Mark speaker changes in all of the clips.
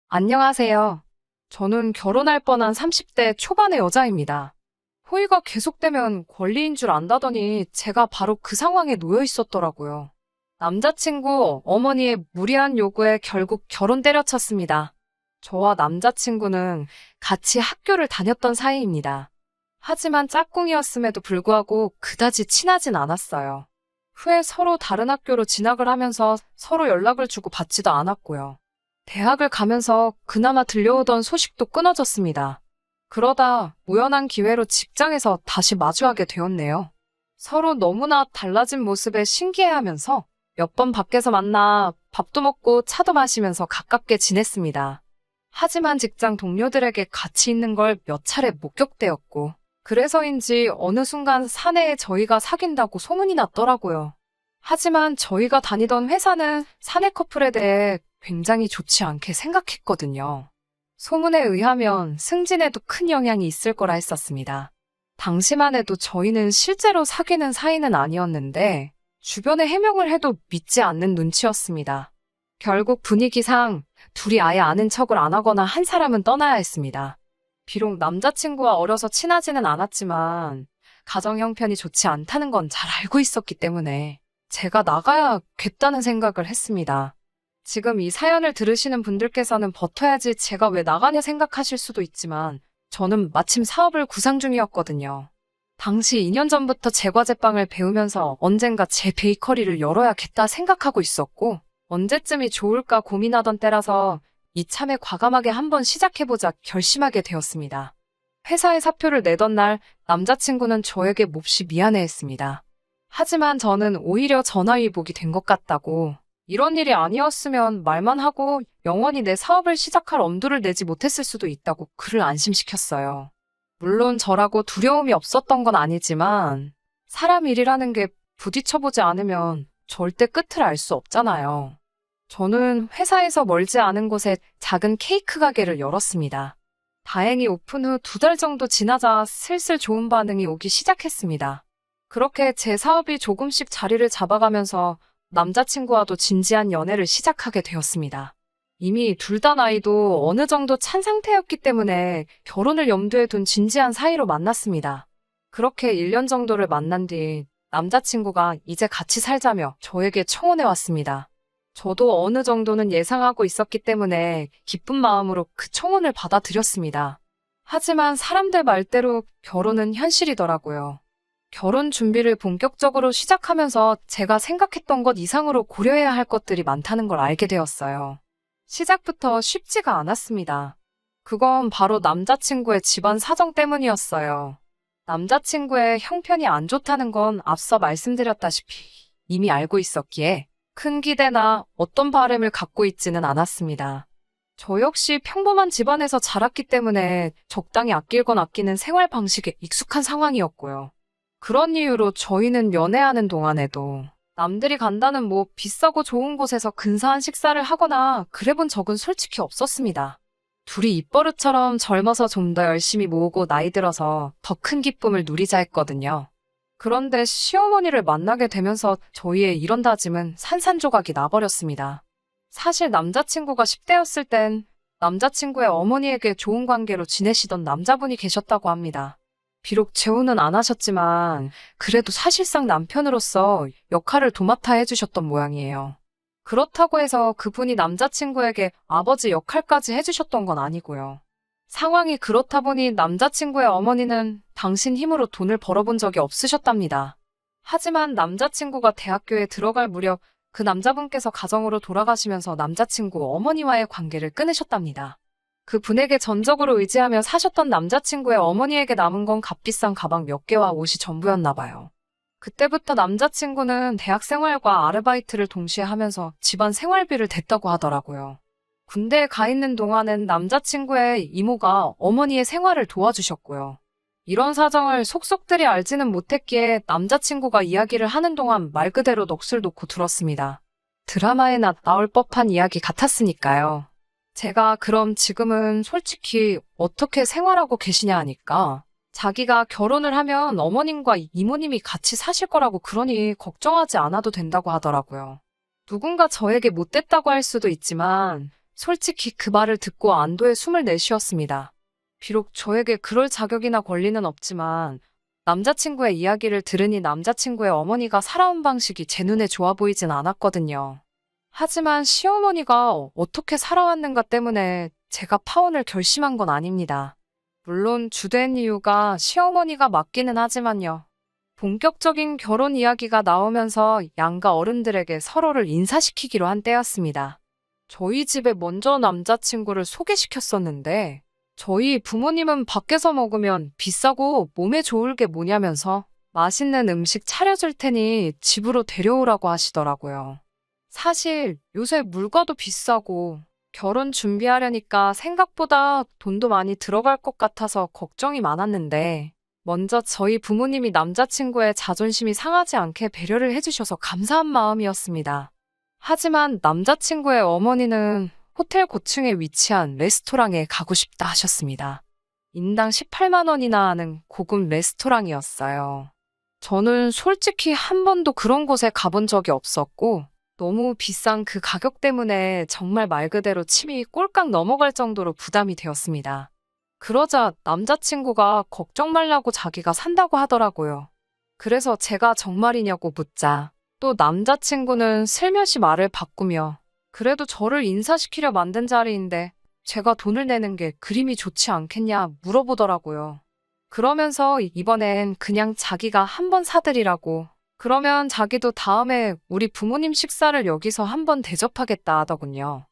Speaker 1: 안녕하세요. 저는 결혼할 뻔한 30대 초반의 여자입니다. 호의가 계속되면 권리인 줄 안다더니 제가 바로 그 상황에 놓여 있었더라고요. 남자친구, 어머니의 무리한 요구에 결국 결혼 때려쳤습니다. 저와 남자친구는 같이 학교를 다녔던 사이입니다. 하지만 짝꿍이었음에도 불구하고 그다지 친하진 않았어요. 후에 서로 다른 학교로 진학을 하면서 서로 연락을 주고 받지도 않았고요. 대학을 가면서 그나마 들려오던 소식도 끊어졌습니다. 그러다 우연한 기회로 직장에서 다시 마주하게 되었네요. 서로 너무나 달라진 모습에 신기해하면서 몇 번 밖에서 만나 밥도 먹고 차도 마시면서 가깝게 지냈습니다. 하지만 직장 동료들에게 같이 있는 걸 몇 차례 목격되었고, 그래서인지 어느 순간 사내에 저희가 사귄다고 소문이 났더라고요. 하지만 저희가 다니던 회사는 사내 커플에 대해 굉장히 좋지 않게 생각했거든요. 소문에 의하면 승진에도 큰 영향이 있을 거라 했었습니다. 당시만 해도 저희는 실제로 사귀는 사이는 아니었는데 주변에 해명을 해도 믿지 않는 눈치였습니다. 결국 분위기상 둘이 아예 아는 척을 안 하거나 한 사람은 떠나야 했습니다. 비록 남자친구와 어려서 친하지는 않았지만 가정 형편이 좋지 않다는 건 잘 알고 있었기 때문에 제가 나가야겠다는 생각을 했습니다. 지금 이 사연을 들으시는 분들께서는 버텨야지 제가 왜 나가냐 생각하실 수도 있지만 저는 마침 사업을 구상 중이었거든요. 당시 2년 전부터 제과제빵을 배우면서 언젠가 제 베이커리를 열어야겠다 생각하고 있었고 언제쯤이 좋을까 고민하던 때라서 이참에 과감하게 한번 시작해보자 결심하게 되었습니다. 회사에 사표를 내던 날 남자친구는 저에게 몹시 미안해했습니다. 하지만 저는 오히려 전화위복이 된 것 같다고 이런 일이 아니었으면 말만 하고 영원히 내 사업을 시작할 엄두를 내지 못했을 수도 있다고 그를 안심시켰어요. 물론 저라고 두려움이 없었던 건 아니지만 사람 일이라는 게 부딪혀보지 않으면 절대 끝을 알 수 없잖아요. 저는 회사에서 멀지 않은 곳에 작은 케이크 가게를 열었습니다. 다행히 오픈 후 2달 정도 지나자 슬슬 좋은 반응이 오기 시작했습니다. 그렇게 제 사업이 조금씩 자리를 잡아가면서 남자친구와도 진지한 연애를 시작하게 되었습니다. 이미 둘 다 나이도 어느 정도 찬 상태였기 때문에 결혼을 염두에 둔 진지한 사이로 만났습니다. 그렇게 1년 정도를 만난 뒤 남자친구가 이제 같이 살자며 저에게 청혼해 왔습니다. 저도 어느 정도는 예상하고 있었기 때문에 기쁜 마음으로 그 청혼을 받아들였습니다. 하지만 사람들 말대로 결혼은 현실이더라고요. 결혼 준비를 본격적으로 시작하면서 제가 생각했던 것 이상으로 고려해야 할 것들이 많다는 걸 알게 되었어요. 시작부터 쉽지가 않았습니다. 그건 바로 남자친구의 집안 사정 때문이었어요. 남자친구의 형편이 안 좋다는 건 앞서 말씀드렸다시피 이미 알고 있었기에 큰 기대나 어떤 바람을 갖고 있지는 않았습니다. 저 역시 평범한 집안에서 자랐기 때문에 적당히 아낄 건 아끼는 생활 방식에 익숙한 상황이었고요. 그런 이유로 저희는 연애하는 동안에도 남들이 간다는 뭐 비싸고 좋은 곳에서 근사한 식사를 하거나 그래본 적은 솔직히 없었습니다. 둘이 입버릇처럼 젊어서 좀 더 열심히 모으고 나이 들어서 더 큰 기쁨을 누리자 했거든요. 그런데 시어머니를 만나게 되면서 저희의 이런 다짐은 산산조각이 나버렸습니다. 사실 남자친구가 10대였을 땐 남자친구의 어머니에게 좋은 관계로 지내시던 남자분이 계셨다고 합니다. 비록 재혼은 안 하셨지만 그래도 사실상 남편으로서 역할을 도맡아 해주셨던 모양이에요. 그렇다고 해서 그분이 남자친구에게 아버지 역할까지 해주셨던 건 아니고요. 상황이 그렇다 보니 남자친구의 어머니는 당신 힘으로 돈을 벌어본 적이 없으셨답니다. 하지만 남자친구가 대학교에 들어갈 무렵 그 남자분께서 가정으로 돌아가시면서 남자친구 어머니와의 관계를 끊으셨답니다. 그 분에게 전적으로 의지하며 사셨던 남자친구의 어머니에게 남은 건 값비싼 가방 몇 개와 옷이 전부였나 봐요. 그때부터 남자친구는 대학 생활과 아르바이트를 동시에 하면서 집안 생활비를 댔다고 하더라고요. 군대에 가 있는 동안은 남자친구의 이모가 어머니의 생활을 도와주셨고요. 이런 사정을 속속들이 알지는 못했기에 남자친구가 이야기를 하는 동안 말 그대로 넋을 놓고 들었습니다. 드라마에나 나올 법한 이야기 같았으니까요. 제가 그럼 지금은 솔직히 어떻게 생활하고 계시냐 하니까 자기가 결혼을 하면 어머님과 이모님이 같이 사실 거라고 그러니 걱정하지 않아도 된다고 하더라고요. 누군가 저에게 못됐다고 할 수도 있지만 솔직히 그 말을 듣고 안도의 숨을 내쉬었습니다. 비록 저에게 그럴 자격이나 권리는 없지만 남자친구의 이야기를 들으니 남자친구의 어머니가 살아온 방식이 제 눈에 좋아 보이진 않았거든요. 하지만 시어머니가 어떻게 살아왔는가 때문에 제가 파혼을 결심한 건 아닙니다. 물론 주된 이유가 시어머니가 맞기는 하지만요. 본격적인 결혼 이야기가 나오면서 양가 어른들에게 서로를 인사시키기로 한 때였습니다. 저희 집에 먼저 남자친구를 소개시켰었는데 저희 부모님은 밖에서 먹으면 비싸고 몸에 좋을 게 뭐냐면서 맛있는 음식 차려줄 테니 집으로 데려오라고 하시더라고요. 사실 요새 물가도 비싸고 결혼 준비하려니까 생각보다 돈도 많이 들어갈 것 같아서 걱정이 많았는데 먼저 저희 부모님이 남자친구의 자존심이 상하지 않게 배려를 해주셔서 감사한 마음이었습니다. 하지만 남자친구의 어머니는 호텔 고층에 위치한 레스토랑에 가고 싶다 하셨습니다. 인당 18만 원이나 하는 고급 레스토랑이었어요. 저는 솔직히 한 번도 그런 곳에 가본 적이 없었고 너무 비싼 그 가격 때문에 정말 말 그대로 침이 꼴깍 넘어갈 정도로 부담이 되었습니다. 그러자 남자친구가 걱정 말라고 자기가 산다고 하더라고요. 그래서 제가 정말이냐고 묻자 또 남자친구는 슬며시 말을 바꾸며 그래도 저를 인사시키려 만든 자리인데 제가 돈을 내는 게 그림이 좋지 않겠냐 물어보더라고요. 그러면서 이번엔 그냥 자기가 한번 사드리라고 그러면 자기도 다음에 우리 부모님 식사를 여기서 한번 대접하겠다 하더군요.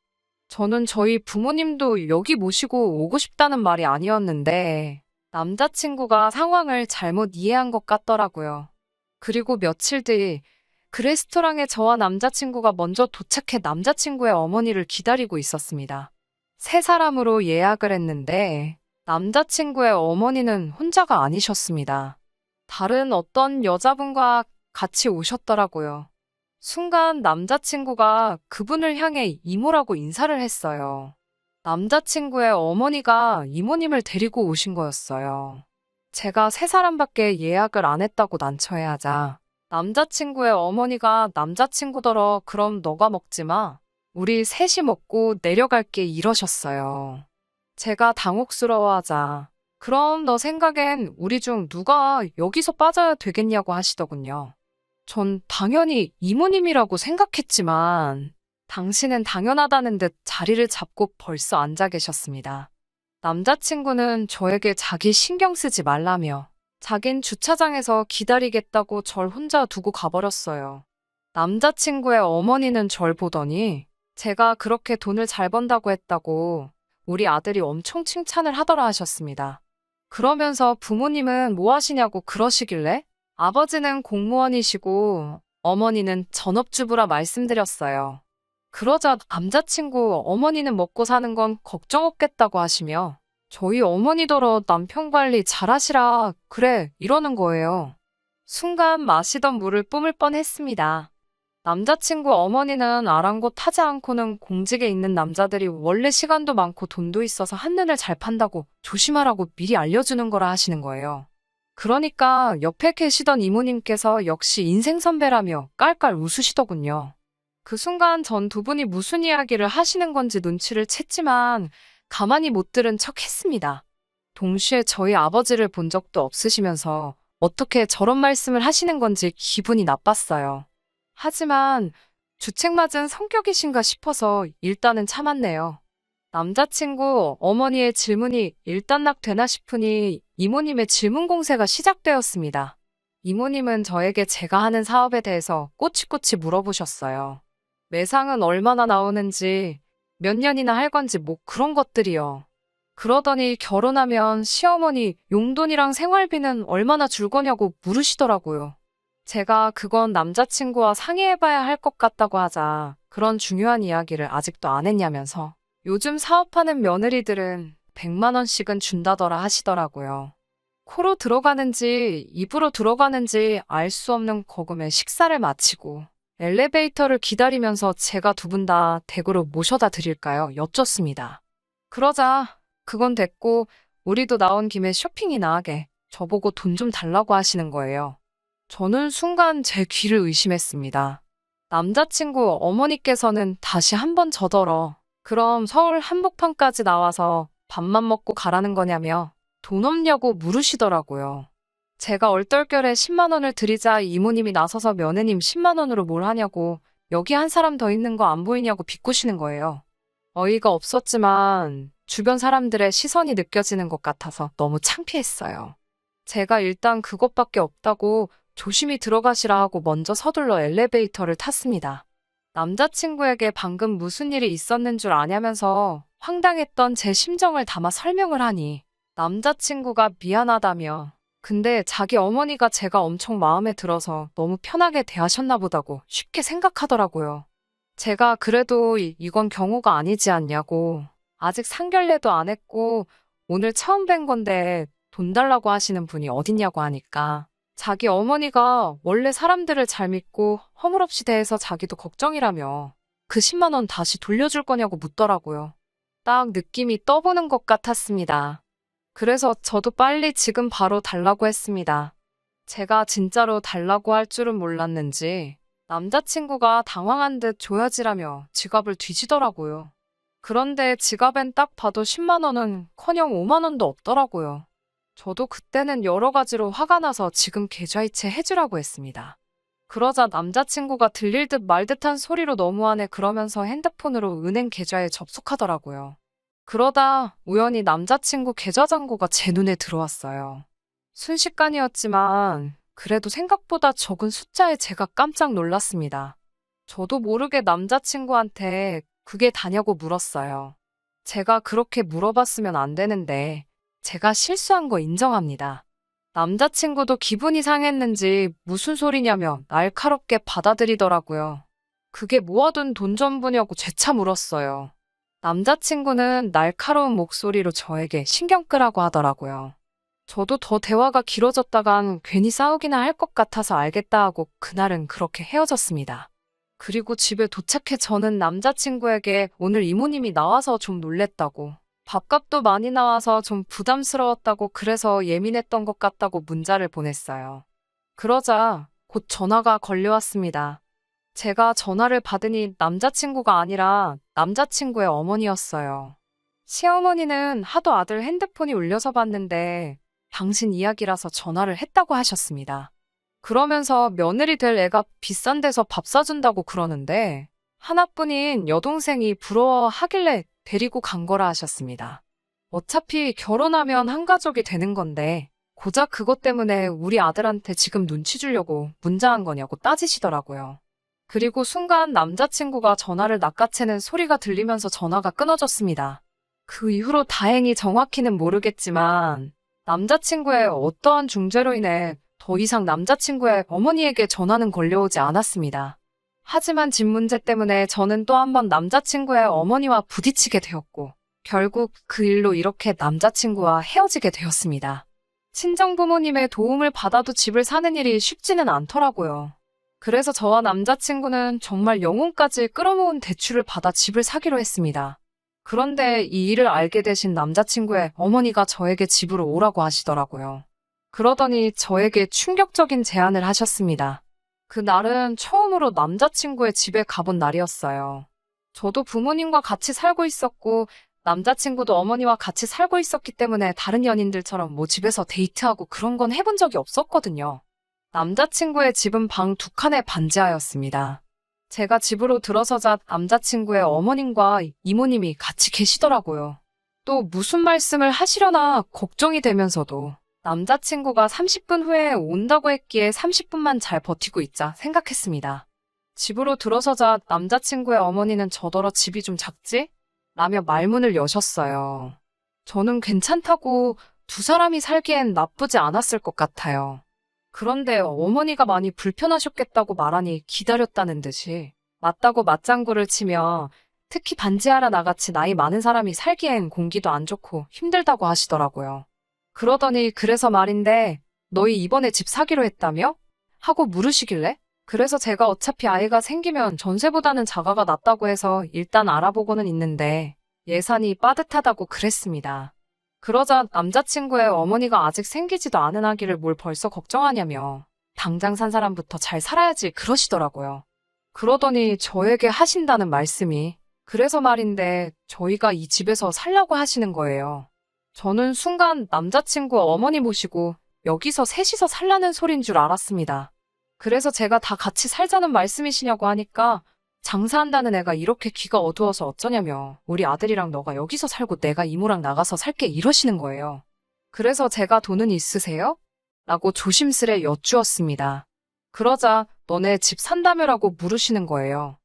Speaker 1: 저는 저희 부모님도 여기 모시고 오고 싶다는 말이 아니었는데 남자친구가 상황을 잘못 이해한 것 같더라고요. 그리고 며칠 뒤 그 레스토랑에 저와 남자친구가 먼저 도착해 남자친구의 어머니를 기다리고 있었습니다. 세 사람으로 예약을 했는데 남자친구의 어머니는 혼자가 아니셨습니다. 다른 어떤 여자분과 같이 오셨더라고요. 순간 남자친구가 그분을 향해 이모라고 인사를 했어요. 남자친구의 어머니가 이모님을 데리고 오신 거였어요. 제가 세 사람밖에 예약을 안 했다고 난처해하자 남자친구의 어머니가 남자친구더러 그럼 너가 먹지 마. 우리 셋이 먹고 내려갈게 이러셨어요. 제가 당혹스러워하자 그럼 너 생각엔 우리 중 누가 여기서 빠져야 되겠냐고 하시더군요. 전 당연히 이모님이라고 생각했지만 당신은 당연하다는 듯 자리를 잡고 벌써 앉아 계셨습니다. 남자친구는 저에게 자기 신경 쓰지 말라며 자긴 주차장에서 기다리겠다고 절 혼자 두고 가버렸어요. 남자친구의 어머니는 절 보더니 제가 그렇게 돈을 잘 번다고 했다고 우리 아들이 엄청 칭찬을 하더라 하셨습니다. 그러면서 부모님은 뭐 하시냐고 그러시길래 아버지는 공무원이시고 어머니는 전업주부라 말씀드렸어요. 그러자 남자친구 어머니는 먹고 사는 건 걱정 없겠다고 하시며 저희 어머니더러 남편 관리 잘하시라 그래 이러는 거예요. 순간 마시던 물을 뿜을 뻔했습니다. 남자친구 어머니는 아랑곳하지 않고는 공직에 있는 남자들이 원래 시간도 많고 돈도 있어서 한눈을 잘 판다고 조심하라고 미리 알려주는 거라 하시는 거예요. 그러니까 옆에 계시던 이모님께서 역시 인생 선배라며 깔깔 웃으시더군요. 그 순간 전 두 분이 무슨 이야기를 하시는 건지 눈치를 챘지만 가만히 못 들은 척 했습니다. 동시에 저희 아버지를 본 적도 없으시면서 어떻게 저런 말씀을 하시는 건지 기분이 나빴어요. 하지만 주책맞은 성격이신가 싶어서 일단은 참았네요. 남자친구 어머니의 질문이 일단락되나 싶으니 이모님의 질문 공세가 시작되었습니다. 이모님은 저에게 제가 하는 사업에 대해서 꼬치꼬치 물어보셨어요. 매상은 얼마나 나오는지, 몇 년이나 할 건지 뭐 그런 것들이요. 그러더니 결혼하면 시어머니 용돈이랑 생활비는 얼마나 줄 거냐고 물으시더라고요. 제가 그건 남자친구와 상의해봐야 할 것 같다고 하자 그런 중요한 이야기를 아직도 안 했냐면서 요즘 사업하는 며느리들은 100만 원씩은 준다더라 하시더라고요. 코로 들어가는지 입으로 들어가는지 알 수 없는 거금의 식사를 마치고 엘리베이터를 기다리면서 제가 두 분 다 댁으로 모셔다 드릴까요? 여쭙습니다. 그러자 그건 됐고 우리도 나온 김에 쇼핑이나 하게 저보고 돈 좀 달라고 하시는 거예요. 저는 순간 제 귀를 의심했습니다. 남자친구 어머니께서는 다시 한번 저더러 그럼 서울 한복판까지 나와서 밥만 먹고 가라는 거냐며 돈 없냐고 물으시더라고요. 제가 얼떨결에 10만 원을 드리자 이모님이 나서서 며느님 10만 원으로 뭘 하냐고 여기 한 사람 더 있는 거 안 보이냐고 비꼬시는 거예요. 어이가 없었지만 주변 사람들의 시선이 느껴지는 것 같아서 너무 창피했어요. 제가 일단 그것밖에 없다고 조심히 들어가시라 하고 먼저 서둘러 엘리베이터를 탔습니다. 남자친구에게 방금 무슨 일이 있었는 줄 아냐면서 황당했던 제 심정을 담아 설명을 하니 남자친구가 미안하다며 근데 자기 어머니가 제가 엄청 마음에 들어서 너무 편하게 대하셨나 보다고 쉽게 생각하더라고요. 제가 그래도 이건 경우가 아니지 않냐고 아직 상견례도 안 했고 오늘 처음 뵌 건데 돈 달라고 하시는 분이 어딨냐고 하니까 자기 어머니가 원래 사람들을 잘 믿고 허물없이 대해서 자기도 걱정이라며 그 10만 원 다시 돌려줄 거냐고 묻더라고요. 딱 느낌이 떠보는 것 같았습니다. 그래서 저도 빨리 지금 바로 달라고 했습니다. 제가 진짜로 달라고 할 줄은 몰랐는지 남자친구가 당황한 듯 조여지라며 지갑을 뒤지더라고요. 그런데 지갑엔 딱 봐도 10만 원은커녕 5만 원도 없더라고요. 저도 그때는 여러 가지로 화가 나서 지금 계좌이체 해주라고 했습니다. 그러자 남자친구가 들릴 듯 말 듯한 소리로 너무하네 그러면서 핸드폰으로 은행 계좌에 접속하더라고요. 그러다 우연히 남자친구 계좌 잔고가 제 눈에 들어왔어요. 순식간이었지만 그래도 생각보다 적은 숫자에 제가 깜짝 놀랐습니다. 저도 모르게 남자친구한테 그게 다냐고 물었어요. 제가 그렇게 물어봤으면 안 되는데 제가 실수한 거 인정합니다. 남자친구도 기분이 상했는지 무슨 소리냐며 날카롭게 받아들이더라고요. 그게 모아둔 돈 전부냐고 재차 물었어요. 남자친구는 날카로운 목소리로 저에게 신경 끄라고 하더라고요. 저도 더 대화가 길어졌다간 괜히 싸우기나 할 것 같아서 알겠다 하고 그날은 그렇게 헤어졌습니다. 그리고 집에 도착해 저는 남자친구에게 오늘 이모님이 나와서 좀 놀랬다고, 밥값도 많이 나와서 좀 부담스러웠다고 그래서 예민했던 것 같다고 문자를 보냈어요. 그러자 곧 전화가 걸려왔습니다. 제가 전화를 받으니 남자친구가 아니라 남자친구의 어머니였어요. 시어머니는 하도 아들 핸드폰이 울려서 봤는데 당신 이야기라서 전화를 했다고 하셨습니다. 그러면서 며느리 될 애가 비싼 데서 밥 사준다고 그러는데 하나뿐인 여동생이 부러워하길래 데리고 간 거라 하셨습니다. 어차피 결혼하면 한 가족이 되는 건데 고작 그것 때문에 우리 아들한테 지금 눈치 주려고 문자한 거냐고 따지시더라고요. 그리고 순간 남자친구가 전화를 낚아채는 소리가 들리면서 전화가 끊어졌습니다. 그 이후로 다행히 정확히는 모르겠지만 남자친구의 어떠한 중재로 인해 더 이상 남자친구의 어머니에게 전화는 걸려오지 않았습니다. 하지만 집 문제 때문에 저는 또 한 번 남자친구의 어머니와 부딪히게 되었고 결국 그 일로 이렇게 남자친구와 헤어지게 되었습니다. 친정부모님의 도움을 받아도 집을 사는 일이 쉽지는 않더라고요. 그래서 저와 남자친구는 정말 영혼까지 끌어모은 대출을 받아 집을 사기로 했습니다. 그런데 이 일을 알게 되신 남자친구의 어머니가 저에게 집으로 오라고 하시더라고요. 그러더니 저에게 충격적인 제안을 하셨습니다. 그날은 처음으로 남자친구의 집에 가본 날이었어요. 저도 부모님과 같이 살고 있었고 남자친구도 어머니와 같이 살고 있었기 때문에 다른 연인들처럼 뭐 집에서 데이트하고 그런 건 해본 적이 없었거든요. 남자친구의 집은 방 2칸에 반지하였습니다. 제가 집으로 들어서자 남자친구의 어머님과 이모님이 같이 계시더라고요. 또 무슨 말씀을 하시려나 걱정이 되면서도 남자친구가 30분 후에 온다고 했기에 30분만 잘 버티고 있자 생각했습니다. 집으로 들어서자 남자친구의 어머니는 저더러 집이 좀 작지? 라며 말문을 여셨어요. 저는 괜찮다고 두 사람이 살기엔 나쁘지 않았을 것 같아요. 그런데 어머니가 많이 불편하셨겠다고 말하니 기다렸다는 듯이 맞다고 맞장구를 치며 특히 반지하라 나같이 나이 많은 사람이 살기엔 공기도 안 좋고 힘들다고 하시더라고요. 그러더니 그래서 말인데 너희 이번에 집 사기로 했다며? 하고 물으시길래 그래서 제가 어차피 아이가 생기면 전세보다는 자가가 낫다고 해서 일단 알아보고는 있는데 예산이 빠듯하다고 그랬습니다. 그러자 남자친구의 어머니가 아직 생기지도 않은 아기를 뭘 벌써 걱정하냐며 당장 산 사람부터 잘 살아야지 그러시더라고요. 그러더니 저에게 하신다는 말씀이 그래서 말인데 저희가 이 집에서 살라고 하시는 거예요. 저는 순간 남자친구 어머니 모시고 여기서 셋이서 살라는 소린 줄 알았습니다. 그래서 제가 다 같이 살자는 말씀이시냐고 하니까 장사한다는 애가 이렇게 귀가 어두워서 어쩌냐며 우리 아들이랑 너가 여기서 살고 내가 이모랑 나가서 살게 이러시는 거예요. 그래서 제가 돈은 있으세요? 라고 조심스레 여쭈었습니다. 그러자 너네 집 산다며라고 물으시는 거예요.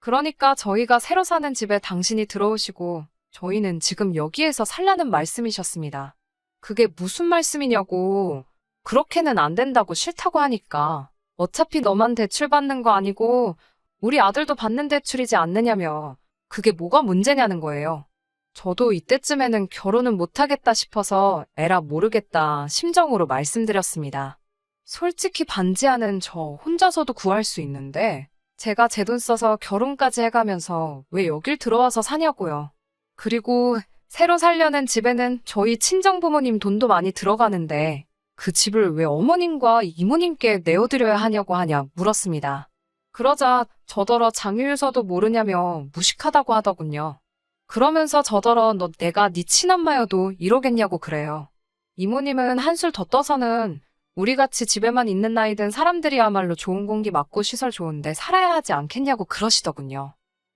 Speaker 1: 그러니까 저희가 새로 사는 집에 당신이 들어오시고 저희는 지금 여기에서 살라는 말씀이셨습니다. 그게 무슨 말씀이냐고. 그렇게는 안 된다고 싫다고 하니까 어차피 너만 대출 받는 거 아니고 우리 아들도 받는 대출이지 않느냐며 그게 뭐가 문제냐는 거예요. 저도 이때쯤에는 결혼은 못하겠다 싶어서 에라 모르겠다 심정으로 말씀드렸습니다. 솔직히 반지하는 저 혼자서도 구할 수 있는데 제가 제 돈 써서 결혼까지 해가면서 왜 여길 들어와서 사냐고요. 그리고 새로 살려는 집에는 저희 친정부모님 돈도 많이 들어가는데 그 집을 왜 어머님과 이모님께 내어드려야 하냐고 하냐 물었습니다. 그러자 저더러 장유유서도 모르냐며 무식하다고 하더군요. 그러면서 저더러 너 내가 네 친엄마여도 이러겠냐고 그래요. 이모님은 한술 더 떠서는 우리같이 집에만 있는 나이 든 사람들이야말로 좋은 공기 맞고 시설 좋은데 살아야 하지 않겠냐고 그러시더군요.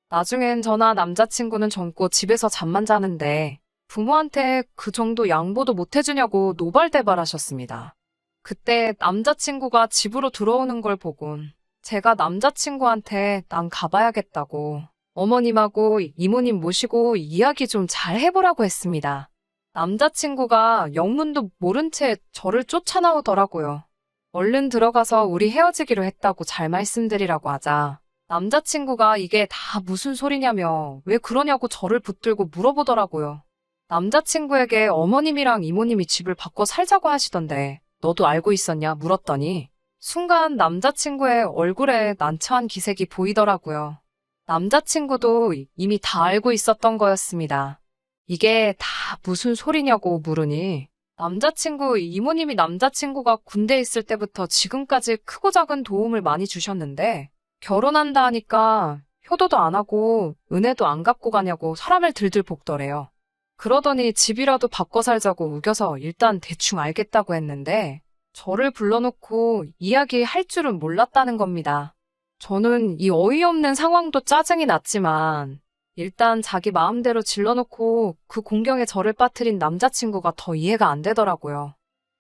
Speaker 1: 나중엔 저나 남자친구는 젊고 집에서 잠만 자는데 부모한테 그 정도 양보도 못 해주냐고 노발대발하셨습니다. 그때 남자친구가 집으로 들어오는 걸 보곤 제가 남자친구한테 난 가봐야겠다고 어머님하고 이모님 모시고 이야기 좀 잘 해보라고 했습니다. 남자친구가 영문도 모른 채 저를 쫓아나오더라고요. 얼른 들어가서 우리 헤어지기로 했다고 잘 말씀드리라고 하자 남자친구가 이게 다 무슨 소리냐며 왜 그러냐고 저를 붙들고 물어보더라고요. 남자친구에게 어머님이랑 이모님이 집을 바꿔 살자고 하시던데 너도 알고 있었냐 물었더니 순간 남자친구의 얼굴에 난처한 기색이 보이더라고요. 남자친구도 이미 다 알고 있었던 거였습니다. 이게 다 무슨 소리냐고 물으니 남자친구 이모님이 남자친구가 군대에 있을 때부터 지금까지 크고 작은 도움을 많이 주셨는데 결혼한다 하니까 효도도 안 하고 은혜도 안 갚고 가냐고 사람을 들들 볶더래요. 그러더니 집이라도 바꿔 살자고 우겨서 일단 대충 알겠다고 했는데 저를 불러놓고 이야기할 줄은 몰랐다는 겁니다. 저는 이 어이없는 상황도 짜증이 났지만 일단 자기 마음대로 질러놓고 그 공경에 저를 빠뜨린 남자친구가 더 이해가 안 되더라고요.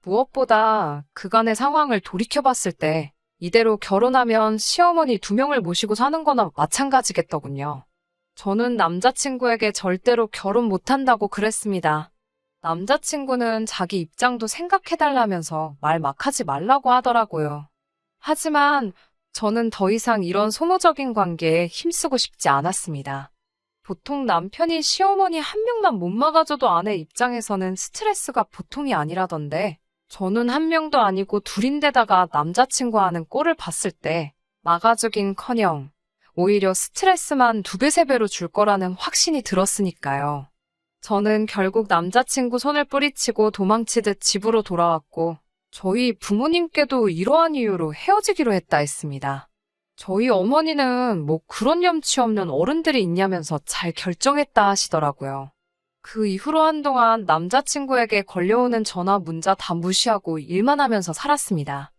Speaker 1: 무엇보다 그간의 상황을 돌이켜봤을 때 이대로 결혼하면 시어머니 2명을 모시고 사는 거나 마찬가지겠더군요. 저는 남자친구에게 절대로 결혼 못한다고 그랬습니다. 남자친구는 자기 입장도 생각해달라면서 말 막 하지 말라고 하더라고요. 하지만 저는 더 이상 이런 소모적인 관계에 힘쓰고 싶지 않았습니다. 보통 남편이 시어머니 한 명만 못 막아줘도 아내 입장에서는 스트레스가 보통이 아니라던데 저는 한 명도 아니고 둘인데다가 남자친구하는 꼴을 봤을 때 막아주긴커녕 오히려 스트레스만 2배, 3배로 줄 거라는 확신이 들었으니까요. 저는 결국 남자친구 손을 뿌리치고 도망치듯 집으로 돌아왔고 저희 부모님께도 이러한 이유로 헤어지기로 했다 했습니다. 저희 어머니는 뭐 그런 염치 없는 어른들이 있냐면서 잘 결정했다 하시더라고요. 그 이후로 한동안 남자친구에게 걸려오는 전화 문자 다 무시하고 일만 하면서 살았습니다.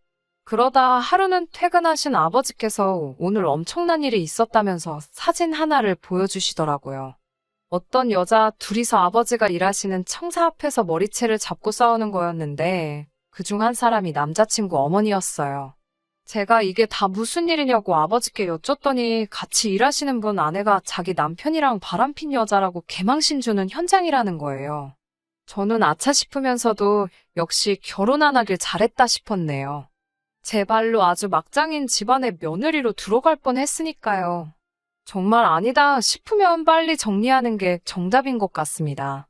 Speaker 1: 그러다 하루는 퇴근하신 아버지께서 오늘 엄청난 일이 있었다면서 사진 하나를 보여주시더라고요. 어떤 여자 둘이서 아버지가 일하시는 청사 앞에서 머리채를 잡고 싸우는 거였는데 그중 한 사람이 남자친구 어머니였어요. 제가 이게 다 무슨 일이냐고 아버지께 여쭸더니 같이 일하시는 분 아내가 자기 남편이랑 바람핀 여자라고 개망신 주는 현장이라는 거예요. 저는 아차 싶으면서도 역시 결혼 안 하길 잘했다 싶었네요. 제 발로 아주 막장인 집안의 며느리로 들어갈 뻔했으니까요. 정말 아니다 싶으면 빨리 정리하는 게 정답인 것 같습니다.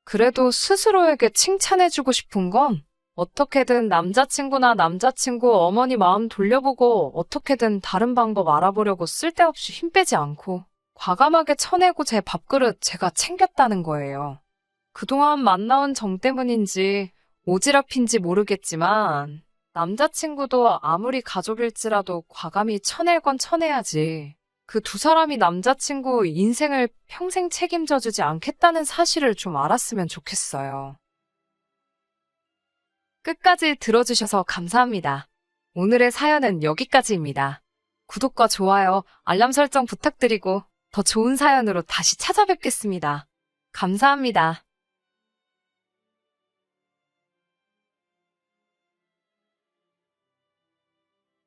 Speaker 1: 그래도 스스로에게 칭찬해주고 싶은 건 어떻게든 남자친구나 남자친구 어머니 마음 돌려보고 어떻게든 다른 방법 알아보려고 쓸데없이 힘 빼지 않고 과감하게 쳐내고 제 밥그릇 제가 챙겼다는 거예요. 그동안 만나온 정 때문인지 오지랖인지 모르겠지만 남자친구도 아무리 가족일지라도 과감히 쳐낼 건 쳐내야지. 그 두 사람이 남자친구 인생을 평생 책임져 주지 않겠다는 사실을 좀 알았으면 좋겠어요. 끝까지 들어주셔서 감사합니다. 오늘의 사연은 여기까지입니다. 구독과 좋아요, 알람 설정 부탁드리고 더 좋은 사연으로 다시 찾아뵙겠습니다. 감사합니다.